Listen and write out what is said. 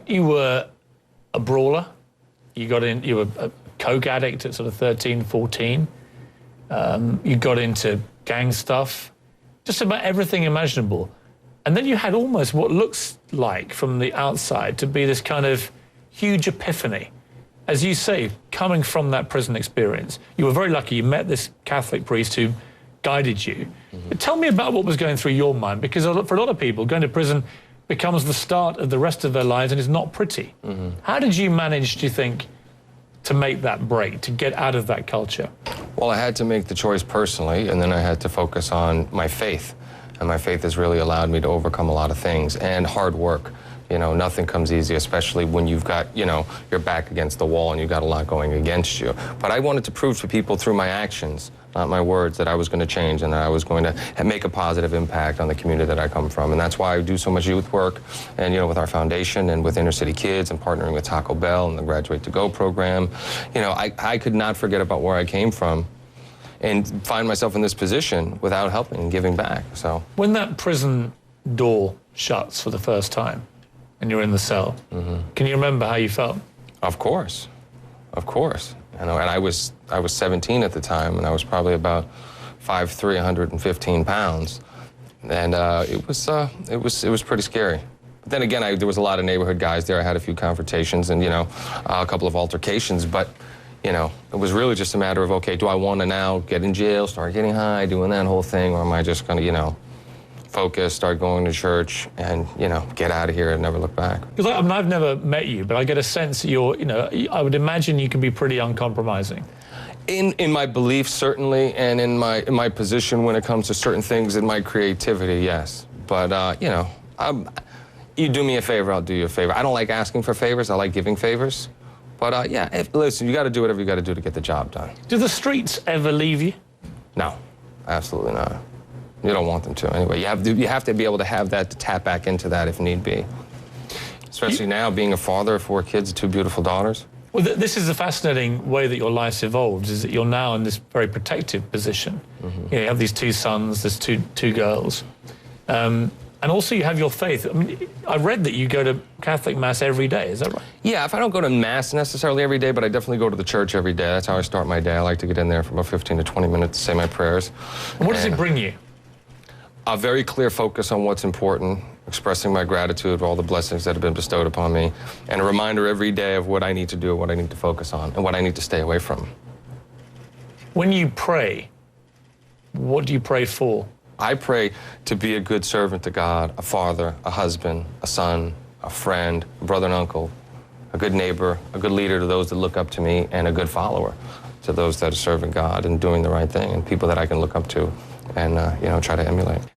you were a brawler. You were a coke addict at sort of 13, 14. You got into gang stuff, just about everything imaginable. And then you had almost what looks like from the outside to be this kind of huge epiphany. As you say, coming from that prison experience, you were very lucky. You met this Catholic priest who guided you. But tell me about what was going through your mind, because for a lot of people, going to prison becomes the start of the rest of their lives and is not pretty. How did you manage, do you think, to make that break, to get out of that culture? Well, I had to make the choice personally, and then I had to focus on my faith. And my faith has really allowed me to overcome a lot of things, and hard work. You know, nothing comes easy, especially when you've got, you know, your back against the wall and you've got a lot going against you. But I wanted to prove to people through my actions, not my words, that I was going to change and that I was going to make a positive impact on the community that I come from. And that's why I do so much youth work, and, you know, with our foundation and with inner city kids and partnering with Taco Bell and the Graduate to Go program. You know, I could not forget about where I came from and find myself in this position without helping and giving back. So when that prison door shuts for the first time and you're in the cell, can you remember how you felt? Of course, of course. You know, and I was 17 at the time, and I was probably about 5'3", 115 pounds, and it was pretty scary. But then again, there was a lot of neighborhood guys there. I had a few confrontations and, you know, a couple of altercations, but you know, it was really just a matter of, okay, do I want to now get in jail, start getting high, doing that whole thing, or am I just going to, you know, focus, start going to church, and, you know, get out of here and never look back? Because I mean, I've never met you, but I get a sense that you're, you know, I would imagine you can be pretty uncompromising. In my beliefs, certainly, and in my position when it comes to certain things, in my creativity, yes. But, you know, you do me a favor, I'll do you a favor. I don't like asking for favors, I like giving favors. But, yeah, listen, you got to do whatever you got to do to get the job done. Do the streets ever leave you? No, absolutely not. You don't want them to anyway. You have to be able to have that, to tap back into that if need be. Especially now, being a father of 4 kids, 2 beautiful daughters. Well, this is a fascinating way that your life's evolved, is that you're now in this very protective position. You know, you have these 2 sons, there's two girls. And also you have your faith. I mean, I read that you go to Catholic Mass every day, is that right? Yeah, if I don't go to Mass necessarily every day, but I definitely go to the church every day. That's how I start my day. I like to get in there for about 15 to 20 minutes to say my prayers. And what does it bring you? A very clear focus on what's important, expressing my gratitude for all the blessings that have been bestowed upon me, and a reminder every day of what I need to do, what I need to focus on, and what I need to stay away from. When you pray, what do you pray for? I pray to be a good servant to God, a father, a husband, a son, a friend, a brother and uncle, a good neighbor, a good leader to those that look up to me, and a good follower to those that are serving God and doing the right thing, and people that I can look up to and, you know, try to emulate.